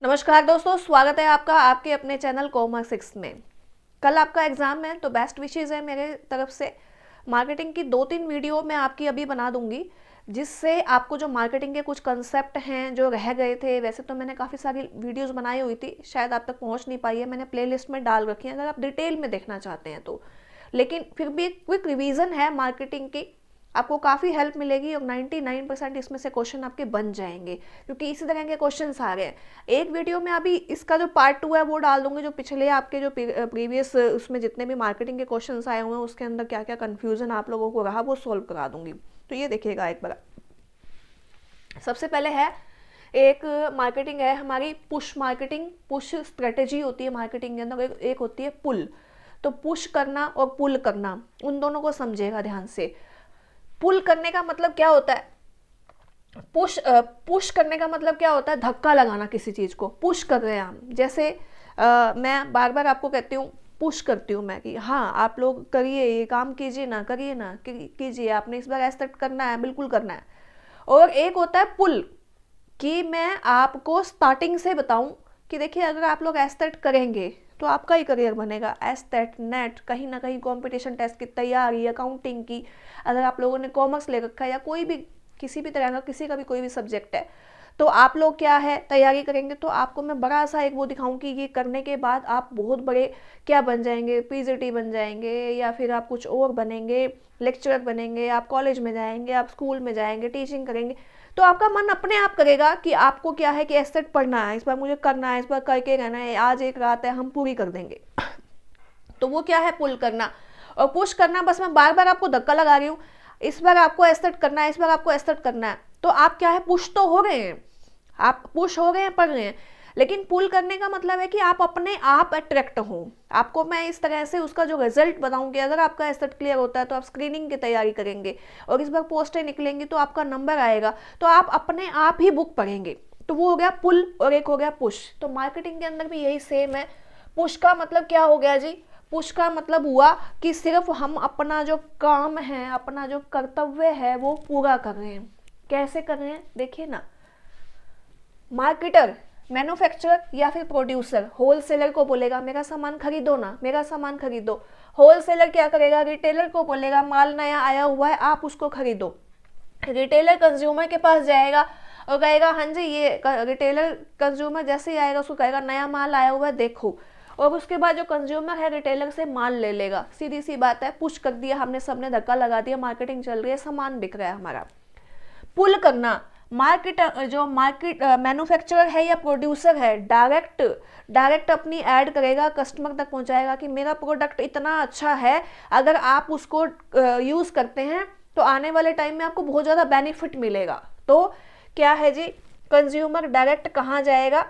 नमस्कार दोस्तों, स्वागत है आपका आपके अपने चैनल कॉमर्स 6 में। कल आपका एग्जाम है तो बेस्ट विशेज़ है मेरे तरफ से। मार्केटिंग की 2-3 वीडियो मैं आपकी अभी बना दूंगी, जिससे आपको जो मार्केटिंग के कुछ कंसेप्ट हैं जो रह गए थे, वैसे तो मैंने काफ़ी सारी वीडियोस बनाई हुई थी, शायद आप तक पहुंच नहीं पाई है, मैंने प्लेलिस्ट में डाल रखी है अगर आप डिटेल में देखना चाहते हैं तो। लेकिन फिर भी एक क्विक रिवीजन है मार्केटिंग की, आपको काफ़ी हेल्प मिलेगी और 99% इसमें से क्वेश्चन आपके बन जाएंगे, क्योंकि इसी तरह के क्वेश्चन आ रहे हैं। एक वीडियो में अभी इसका जो पार्ट 2 है वो डाल दूंगी, जो पिछले आपके जो प्रीवियस उसमें जितने भी मार्केटिंग के क्वेश्चन आए हुए हैं उसके अंदर क्या क्या कन्फ्यूजन आप लोगों को रहा वो सॉल्व करा दूंगी। तो ये देखिएगा एक बार। सबसे पहले है एक मार्केटिंग है हमारी पुश मार्केटिंग। पुश स्ट्रेटेजी होती है मार्केटिंग के अंदर, एक होती है पुल। तो पुश करना और पुल करना, उन दोनों को समझेगा ध्यान से। पुल करने का मतलब क्या होता है? पुश करने का मतलब क्या होता है? धक्का लगाना किसी चीज को, पुश कर रहे हैं हम। जैसे मैं बार बार आपको कहती हूँ, पुश करती हूँ मैं कि हाँ आप लोग करिए, ये काम कीजिए ना, करिए ना, कीजिए, आपने इस बार ऐसा करना है, बिल्कुल करना है। और एक होता है पुल, कि मैं आपको स्टार्टिंग से बताऊं कि देखिए अगर आप लोग एस्टेट करेंगे तो आपका ही करियर बनेगा। एस्टेट, नेट, कहीं ना कहीं कंपटीशन टेस्ट की तैयारी, अकाउंटिंग की, अगर आप लोगों ने कॉमर्स ले रखा है या कोई भी किसी भी तरह का किसी का भी कोई भी सब्जेक्ट है, तो आप लोग क्या है तैयारी करेंगे तो आपको मैं बड़ा सा एक वो दिखाऊं कि ये करने के बाद आप बहुत बड़े क्या बन जाएंगे, पीजीटी बन जाएंगे या फिर आप कुछ और बनेंगे, लेक्चरर बनेंगे, आप कॉलेज में जाएंगे, आप स्कूल में जाएंगे, टीचिंग करेंगे। तो आपका मन अपने आप करेगा कि आपको क्या है कि एसेट पढ़ना है, इस बार मुझे करना है, इस बार करके रहना है, आज एक रात है हम पूरी कर देंगे। तो वो क्या है? पुल करना। और पुश करना, बस मैं बार बार आपको धक्का लगा रही हूँ, इस बार आपको एसेट करना है, इस बार आपको एसेट करना है, तो आप क्या है पुश तो हो रहे हैं, आप पुश हो रहे हैं, पढ़ रहे हैं। लेकिन पुल करने का मतलब है कि आप अपने आप अट्रैक्ट हो। आपको मैं इस तरह से उसका जो रिजल्ट बताऊंगी, अगर आपका एसेट क्लियर होता है तो आप स्क्रीनिंग की तैयारी करेंगे और इस बार पोस्टें निकलेंगी तो आपका नंबर आएगा, तो आप अपने आप ही बुक पढ़ेंगे। तो वो हो गया पुल और एक हो गया पुश। तो मार्केटिंग के अंदर भी यही सेम है। पुश का मतलब क्या हो गया जी? पुश का मतलब हुआ कि सिर्फ हम अपना जो काम है, अपना जो कर्तव्य है वो पूरा कर रहे हैं। कैसे कर रहे हैं देखिए ना। मार्केटर, मैन्युफैक्चरर या फिर प्रोड्यूसर होलसेलर को बोलेगा मेरा सामान खरीदो ना, मेरा सामान खरीदो। होलसेलर क्या करेगा? रिटेलर को बोलेगा माल नया आया हुआ है, आप उसको खरीदो। रिटेलर कंज्यूमर के पास जाएगा और कहेगा हाँ जी, ये रिटेलर कंज्यूमर जैसे ही आएगा उसको कहेगा नया माल आया हुआ है देखो, और उसके बाद जो कंज्यूमर है रिटेलर से माल ले लेगा। सीधी सी बात है, पुश कर दिया हमने, सबने धक्का लगा दिया, मार्केटिंग चल रही है, सामान बिक रहा है हमारा। पुल करना, मार्केट मैन्युफैक्चरर है या प्रोड्यूसर है, डायरेक्ट अपनी ऐड करेगा, कस्टमर तक पहुंचाएगा कि मेरा प्रोडक्ट इतना अच्छा है, अगर आप उसको यूज करते हैं तो आने वाले टाइम में आपको बहुत ज़्यादा बेनिफिट मिलेगा। तो क्या है जी, कंज्यूमर डायरेक्ट कहाँ जाएगा?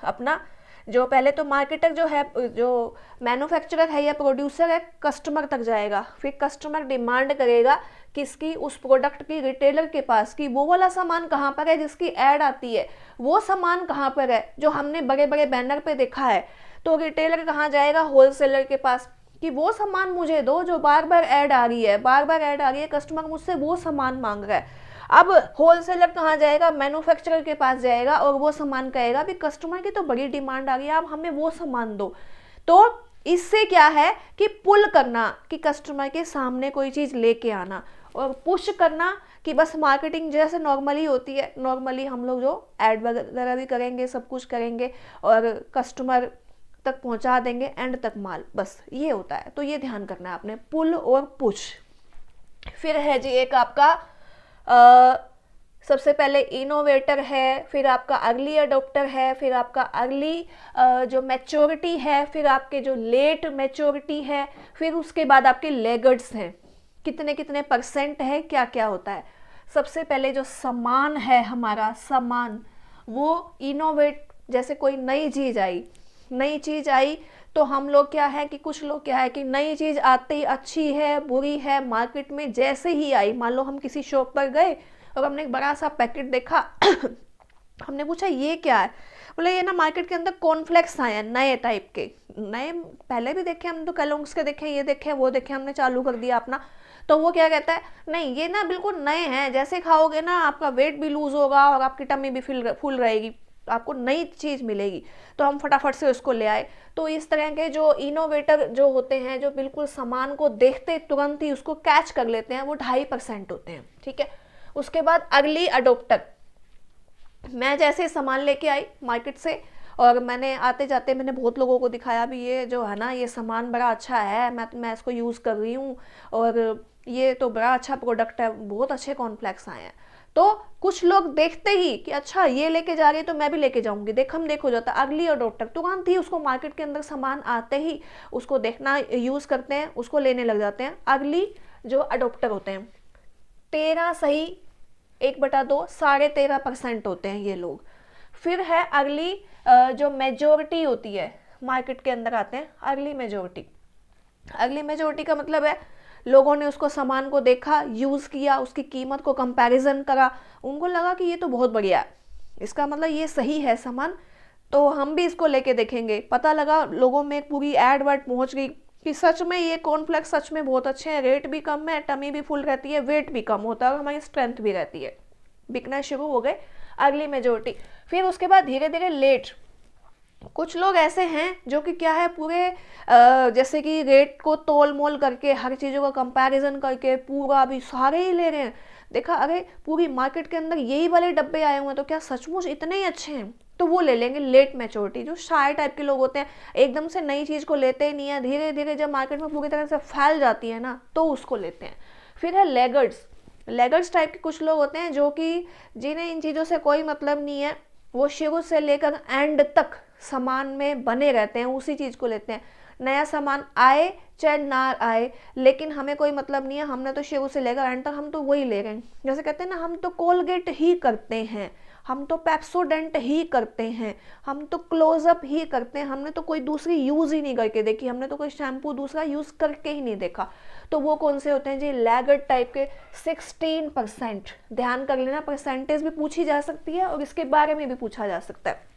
अपना जो पहले तो मार्केटर जो है, जो मैन्युफैक्चरर है या प्रोड्यूसर है, कस्टमर तक जाएगा, फिर कस्टमर डिमांड करेगा किसकी? उस प्रोडक्ट की, रिटेलर के पास, कि वो वाला सामान कहाँ पर है जिसकी ऐड आती है, वो सामान कहाँ पर है जो हमने बड़े बड़े बैनर पे देखा है। तो रिटेलर कहाँ जाएगा? होलसेलर के पास, कि वो सामान मुझे दो जो बार बार ऐड आ रही है, बार बार ऐड आ रही है, कस्टमर मुझसे वो सामान मांग रहा है। अब होलसेलर कहाँ जाएगा? मैन्युफैक्चरर के पास जाएगा और वो सामान कहेगा भी कस्टमर की तो बड़ी डिमांड आ रही है, आप हमें वो सामान दो। तो इससे क्या है कि पुल करना, कि कस्टमर के सामने कोई चीज़ लेके आना, और पुश करना कि बस मार्केटिंग जैसे नॉर्मली होती है, नॉर्मली हम लोग जो ऐड वगैरह भी करेंगे, सब कुछ करेंगे और कस्टमर तक पहुंचा देंगे एंड तक माल, बस ये होता है। तो ये ध्यान करना है आपने, पुल और पुश। फिर है जी एक आपका सबसे पहले इनोवेटर है, फिर आपका अर्ली अडोप्टर है, फिर आपका अर्ली जो मैच्योरिटी है, फिर आपके जो लेट मैच्योरिटी है, फिर उसके बाद आपके लेगर्ड्स हैं, कितने कितने परसेंट है, क्या क्या होता है। सबसे पहले जो सामान है हमारा, सामान वो इनोवेट, जैसे कोई नई चीज़ आई तो हम लोग क्या है कि कुछ लोग क्या है कि नई चीज़ आते ही अच्छी है बुरी है, मार्केट में जैसे ही आई, मान लो हम किसी शॉप पर गए और हमने एक बड़ा सा पैकेट देखा हमने पूछा ये क्या है, बोले ये ना मार्केट के अंदर कॉर्नफ्लेक्स आए हैं नए टाइप के, नए पहले भी देखे हम तो, कैलोग्स के देखे, ये देखे वो देखे, हमने चालू कर दिया अपना। तो वो क्या कहता है, नहीं ये ना बिल्कुल नए हैं, जैसे खाओगे ना आपका वेट भी लूज होगा और आपकी टमी भी फुल रहेगी। आपको नई चीज़ मिलेगी, तो हम फटाफट से उसको ले आए। तो इस तरह के जो इनोवेटर जो होते हैं, जो बिल्कुल सामान को देखते तुरंत ही उसको कैच कर लेते हैं, वो 2.5% होते हैं, ठीक है। उसके बाद अर्ली अडोप्टर, मैं जैसे सामान लेके आई मार्केट से, और मैंने आते जाते मैंने बहुत लोगों को दिखाया भी, ये जो है ना ये सामान बड़ा अच्छा है, मैं इसको यूज़ कर रही हूँ, और ये तो बड़ा अच्छा प्रोडक्ट है, बहुत अच्छे कॉर्नफ्लेक्स आए हैं। तो कुछ लोग देखते ही कि अच्छा ये लेके जा रही है तो मैं भी लेके जाऊंगी, देख हो जाता है। अर्ली अडोप्टर तुरंत ही उसको मार्केट के अंदर सामान आते ही उसको देखना यूज़ करते हैं, उसको लेने लग जाते हैं। अर्ली जो अडोप्टर होते हैं 13 सही 1/2 13.5% होते हैं ये लोग। फिर है अर्ली जो मेजोरिटी होती है, मार्केट के अंदर आते हैं अर्ली मेजोरिटी। अर्ली मेजोरिटी का मतलब है लोगों ने उसको सामान को देखा, यूज़ किया, उसकी कीमत को कंपैरिजन करा, उनको लगा कि ये तो बहुत बढ़िया है, इसका मतलब ये सही है सामान, तो हम भी इसको लेके देखेंगे। पता लगा लोगों में पूरी एड वर्ड पहुंच गई कि सच में ये कॉर्नफ्लेक्स सच में बहुत अच्छे हैं, रेट भी कम है, टमी भी फुल रहती है, वेट भी कम होता है और हमारी स्ट्रेंथ भी रहती है। बिकना शुरू हो गए अर्ली मेजोरिटी। फिर उसके बाद धीरे धीरे लेट, कुछ लोग ऐसे हैं जो कि क्या है पूरे जैसे कि रेट को तोल मोल करके, हर चीज़ों का कंपैरिजन करके पूरा भी सारे ही ले रहे हैं। देखा अरे पूरी मार्केट के अंदर यही वाले डब्बे आए हुए हैं तो क्या सचमुच इतने ही अच्छे हैं, तो वो ले लेंगे। लेट मैच्योरिटी, जो शाय टाइप के लोग होते हैं, एकदम से नई चीज़ को लेते ही नहीं है, धीरे धीरे जब मार्केट में पूरी तरह से फैल जाती है ना तो उसको लेते हैं। फिर है लेगर्ड्स। लेगर्ड्स टाइप के कुछ लोग होते हैं जो कि जिन्हें इन चीज़ों से कोई मतलब नहीं है, वो शुरू से लेकर एंड तक सामान में बने रहते हैं, उसी चीज़ को लेते हैं। नया सामान आए चाहे ना आए, लेकिन हमें कोई मतलब नहीं है, हमने तो शुरू से लेकर एंड तक हम तो वही ले रहे हैं। जैसे कहते हैं ना, हम तो कोलगेट ही करते हैं, हम तो पेप्सोडेंट ही करते हैं, हम तो क्लोजअप ही करते हैं, हमने तो कोई दूसरी यूज़ ही नहीं करके देखी, हमने तो कोई शैम्पू दूसरा यूज़ करके ही नहीं देखा। तो वो कौन से होते हैं जी? लैगर्ड टाइप के 16%। ध्यान कर लेना, परसेंटेज भी पूछी जा सकती है और इसके बारे में भी पूछा जा सकता है।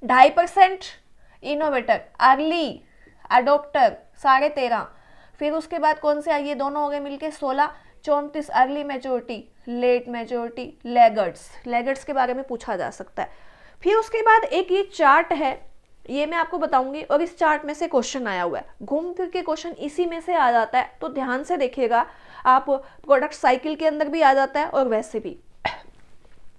2.5% इनोवेटर, अर्ली अडोप्टर 13.5। फिर उसके बाद कौन से ये दोनों हो गए मिलके 16। 34 early majority, late majority, laggards के बारे में पूछा जा सकता है। फिर उसके बाद एक ये चार्ट है, ये मैं आपको बताऊंगी, और इस चार्ट में से क्वेश्चन आया हुआ है, घूम फिर के क्वेश्चन इसी में से आ जाता है, तो ध्यान से देखिएगा आप। प्रोडक्ट साइकिल के अंदर भी आ जाता है और वैसे भी।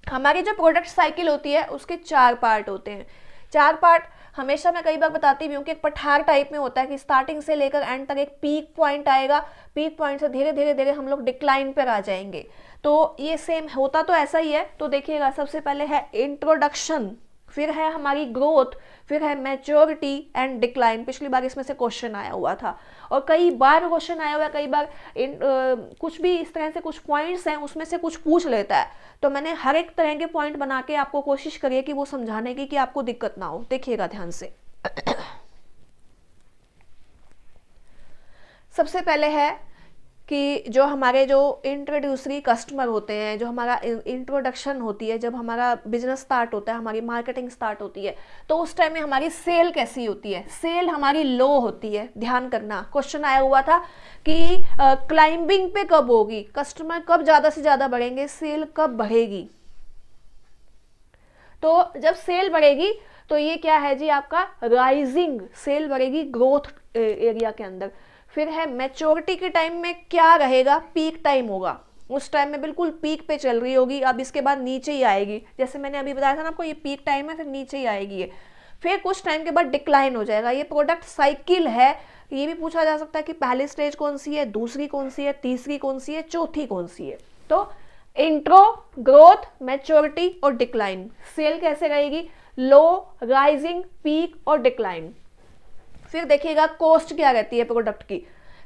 हमारी जो प्रोडक्ट साइकिल होती है उसके 4 पार्ट होते हैं। 4 पार्ट हमेशा मैं कई बार बताती भी हूँ कि एक पठार टाइप में होता है कि स्टार्टिंग से लेकर एंड तक एक पीक पॉइंट आएगा, पीक पॉइंट से धीरे धीरे धीरे हम लोग डिक्लाइन पर आ जाएंगे। तो ये सेम होता तो ऐसा ही है। तो देखिएगा, सबसे पहले है इंट्रोडक्शन, फिर है हमारी ग्रोथ, फिर है मैच्योरिटी एंड डिक्लाइन। पिछली बार इसमें से क्वेश्चन आया हुआ था और कई बार क्वेश्चन आया हुआ है, कई बार कुछ भी इस तरह से कुछ पॉइंट्स हैं उसमें से कुछ पूछ लेता है, तो मैंने हर एक तरह के पॉइंट बना के आपको कोशिश करिए कि वो समझाने की, कि आपको दिक्कत ना हो। देखिएगा ध्यान से। सबसे पहले है कि जो हमारे जो इंट्रोड्यूसरी कस्टमर होते हैं, जो हमारा इंट्रोडक्शन होती है, जब हमारा बिजनेस स्टार्ट होता है, हमारी मार्केटिंग स्टार्ट होती है, तो उस टाइम में हमारी सेल कैसी होती है? सेल हमारी लो होती है। ध्यान करना, क्वेश्चन आया हुआ था कि क्लाइंबिंग पे कब होगी, कस्टमर कब ज़्यादा से ज़्यादा बढ़ेंगे, सेल कब बढ़ेगी। तो जब सेल बढ़ेगी तो ये क्या है जी? आपका राइजिंग सेल बढ़ेगी ग्रोथ एरिया के अंदर। फिर है मैच्योरिटी के टाइम में क्या रहेगा? पीक टाइम होगा, उस टाइम में बिल्कुल पीक पे चल रही होगी, अब इसके बाद नीचे ही आएगी। जैसे मैंने अभी बताया था ना आपको, ये पीक टाइम है, फिर नीचे ही आएगी ये। फिर कुछ टाइम के बाद डिक्लाइन हो जाएगा। ये प्रोडक्ट साइकिल है। ये भी पूछा जा सकता है कि पहली स्टेज कौन सी है, दूसरी कौन सी है, तीसरी कौन सी है, चौथी कौन सी है। तो इंट्रो, ग्रोथ, मैच्योरिटी और डिक्लाइन। सेल कैसे रहेगी? लो, राइजिंग, पीक और डिक्लाइन। फिर देखिएगा कॉस्ट क्या रहती है प्रोडक्ट की।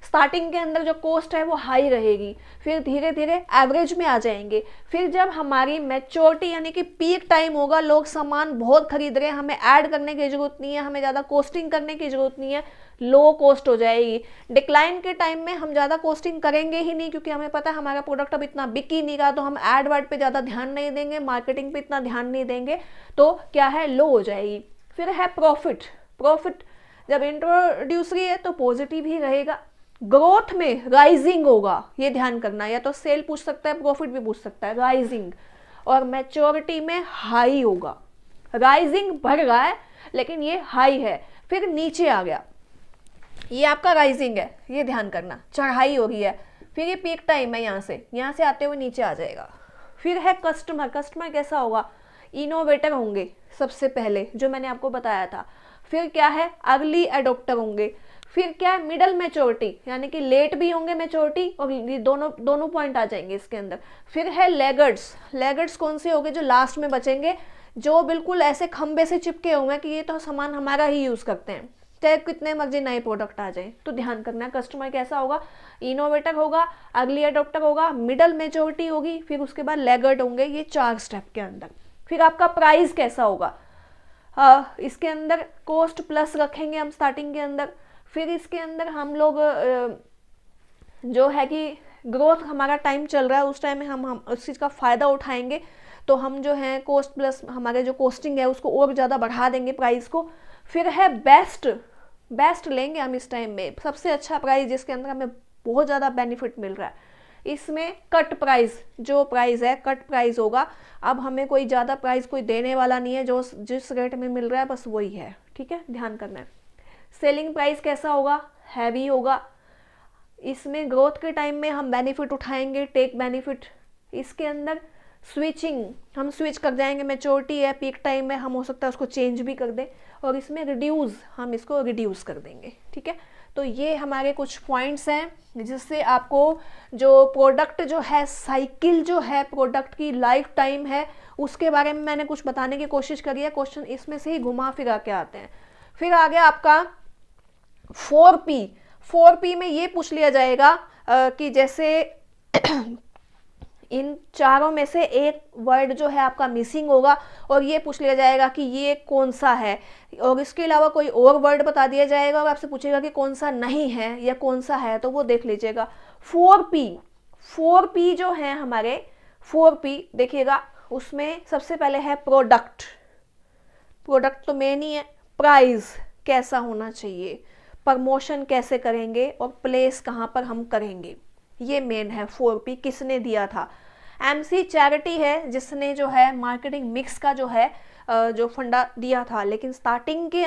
स्टार्टिंग के अंदर जो कॉस्ट है वो हाई रहेगी, फिर धीरे धीरे एवरेज में आ जाएंगे। फिर जब हमारी मैच्योरिटी यानी कि पीक टाइम होगा, लोग सामान बहुत खरीद रहे हैं, हमें ऐड करने की जरूरत नहीं है, हमें ज़्यादा कॉस्टिंग करने की जरूरत नहीं है, लो कॉस्ट हो जाएगी। डिक्लाइन के टाइम में हम ज़्यादा कॉस्टिंग करेंगे ही नहीं, क्योंकि हमें पता है हमारा प्रोडक्ट अब इतना बिक ही नहीं रहा, तो हम एड वर्ड पे ज़्यादा ध्यान नहीं देंगे, मार्केटिंग पे इतना ध्यान नहीं देंगे, तो क्या है? लो हो जाएगी। फिर है प्रॉफिट जब इंट्रोड्यूसरी है तो पॉजिटिव ही रहेगा। ग्रोथ में राइजिंग होगा, ये ध्यान करना, या तो सेल पूछ सकता है, प्रॉफिट भी पूछ सकता है, राइजिंग। और मैच्योरिटी में हाई होगा। राइजिंग बढ़ रहा है लेकिन ये हाई है, फिर नीचे आ गया, ये आपका राइजिंग है, ये ध्यान करना, चढ़ाई हो रही है, फिर ये पीक टाइम है, यहाँ से आते हुए नीचे आ जाएगा। फिर है कस्टमर, कस्टमर कैसा होगा, इनोवेटर होंगे सबसे पहले जो मैंने आपको बताया था। फिर क्या है, अर्ली एडोप्टर होंगे। फिर क्या है, मिडल मैच्योरिटी, यानी कि लेट भी होंगे मैच्योरिटी, और ये दोनों पॉइंट आ जाएंगे इसके अंदर। फिर है लेगर्ड्स, लेगर्ड्स कौन से होंगे, जो लास्ट में बचेंगे, जो बिल्कुल ऐसे खंबे से चिपके हुए कि ये तो सामान हमारा ही यूज करते हैं, चाहे कितने मर्जी नए प्रोडक्ट आ जाए। तो ध्यान करना, कस्टमर कैसा होगा, इनोवेटर होगा, अर्ली एडोप्टर होगा, मिडल मैच्योरिटी होगी, फिर उसके बाद लेगर्ड होंगे, ये 4 स्टेप के अंदर। फिर आपका प्राइस कैसा होगा, इसके अंदर कॉस्ट प्लस रखेंगे हम स्टार्टिंग के अंदर। फिर इसके अंदर हम लोग जो है कि ग्रोथ हमारा टाइम चल रहा है, उस टाइम में हम उस चीज़ का फ़ायदा उठाएंगे, तो हम जो है कॉस्ट प्लस हमारे जो कॉस्टिंग है उसको और ज़्यादा बढ़ा देंगे प्राइस को। फिर है बेस्ट लेंगे हम इस टाइम में, सबसे अच्छा प्राइस जिसके अंदर हमें बहुत ज़्यादा बेनिफिट मिल रहा है। इसमें कट प्राइस, जो प्राइस है कट प्राइस होगा, अब हमें कोई ज़्यादा प्राइस कोई देने वाला नहीं है, जो जिस रेट में मिल रहा है बस वही है, ठीक है, ध्यान करना है। सेलिंग प्राइस कैसा होगा, हैवी होगा, इसमें ग्रोथ के टाइम में हम बेनिफिट उठाएंगे, टेक बेनिफिट। इसके अंदर स्विचिंग, हम स्विच कर जाएंगे, मैच्योरिटी है, पीक टाइम में हम हो सकता है उसको चेंज भी कर दें, और इसमें रिड्यूस, हम इसको रिड्यूस कर देंगे, ठीक है। तो ये हमारे कुछ पॉइंट्स हैं जिससे आपको जो प्रोडक्ट जो है, साइकिल जो है प्रोडक्ट की लाइफ टाइम है, उसके बारे में मैंने कुछ बताने की कोशिश करी है। क्वेश्चन इसमें से ही घुमा फिरा के आते हैं। फिर आ गया आपका 4P। 4P में ये पूछ लिया जाएगा कि जैसे इन चारों में से एक वर्ड जो है आपका मिसिंग होगा, और ये पूछ लिया जाएगा कि ये कौन सा है, और इसके अलावा कोई और वर्ड बता दिया जाएगा और आपसे पूछेगा कि कौन सा नहीं है या कौन सा है, तो वो देख लीजिएगा। 4P जो है हमारे 4P देखिएगा, उसमें सबसे पहले है प्रोडक्ट, प्रोडक्ट तो मेन ही है, प्राइस कैसा होना चाहिए, प्रमोशन कैसे करेंगे, और प्लेस कहाँ पर हम करेंगे, ये मेन है 4P। किसने दिया था, MC चैरिटी है जिसने जो है मार्केटिंग मिक्स का जो है जो फंडा दिया था, लेकिन स्टार्टिंग के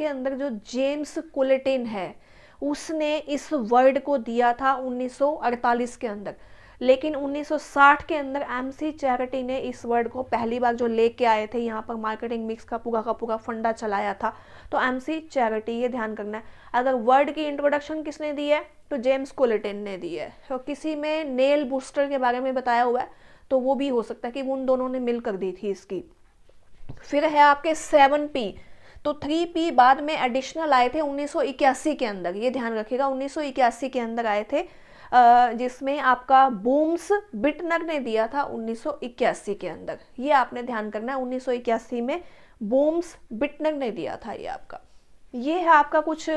अंदर जो जेम्स कुलेटिन है उसने इस वर्ड को दिया था 1948 के अंदर, लेकिन 1960 के अंदर MC चैरिटी ने इस वर्ड को पहली बार जो लेके आए थे यहाँ पर, मार्केटिंग मिक्स का पूरा फंडा चलाया था, तो MC चैरिटी, ये ध्यान करना है। अगर वर्ड की इंट्रोडक्शन किसने दी है, तो जेम्स कुलेटिन ने दी है। तो किसी में नेल बूस्टर के बारे में बताया हुआ है, तो वो भी हो सकता है कि उन दोनों ने मिलकर दी थी इसकी। फिर है आपके 7P, तो 3P बाद में एडिशनल आए थे 1981 के अंदर, ये ध्यान रखिएगा, 1981 के अंदर आए थे, जिसमें आपका बूम्स बिटनर ने दिया था 1981 के अंदर, ये आपने ध्यान करना है। 1981 में बूम्स बिटनर ने दिया था ये आपका। ये है आपका कुछ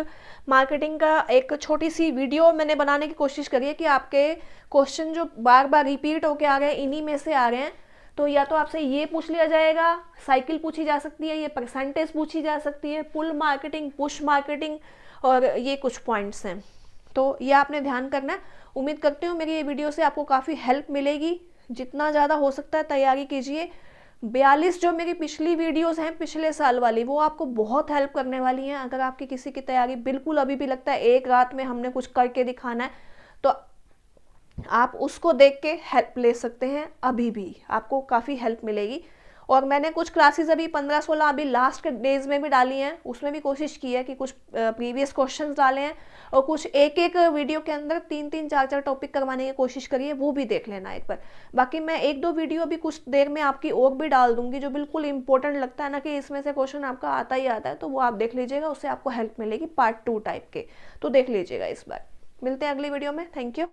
मार्केटिंग का एक छोटी सी वीडियो मैंने बनाने की कोशिश करी है कि आपके क्वेश्चन जो बार बार रिपीट होके आ रहे हैं, इन्हीं में से आ रहे हैं। तो या तो आपसे ये पूछ लिया जाएगा, साइकिल पूछी जा सकती है, ये परसेंटेज पूछी जा सकती है, पुल मार्केटिंग, पुश मार्केटिंग, और ये कुछ पॉइंट्स हैं, तो ये आपने ध्यान करना है। उम्मीद करती हूँ मेरी ये वीडियो से आपको काफ़ी हेल्प मिलेगी, जितना ज़्यादा हो सकता है तैयारी कीजिए। 42 जो मेरी पिछली वीडियोस हैं पिछले साल वाली, वो आपको बहुत हेल्प करने वाली हैं। अगर आपकी किसी की तैयारी बिल्कुल अभी भी लगता है एक रात में हमने कुछ करके दिखाना है, तो आप उसको देख के हेल्प ले सकते हैं, अभी भी आपको काफ़ी हेल्प मिलेगी। और मैंने कुछ क्लासेस अभी 15-16 अभी लास्ट के डेज में भी डाली हैं, उसमें भी कोशिश की है कि कुछ प्रीवियस क्वेश्चंस डाले हैं, और कुछ एक वीडियो के अंदर 3-3, 4-4 टॉपिक करवाने की कोशिश करिए, वो भी देख लेना एक बार। बाकी मैं 1-2 वीडियो अभी कुछ देर में आपकी और भी डाल दूंगी, जो बिल्कुल इंपॉर्टेंट लगता है ना कि इसमें से क्वेश्चन आपका आता ही आता है, तो वो आप देख लीजिएगा, उससे आपको हेल्प मिलेगी पार्ट 2 टाइप के, तो देख लीजिएगा इस बार। मिलते हैं अगली वीडियो में, थैंक यू।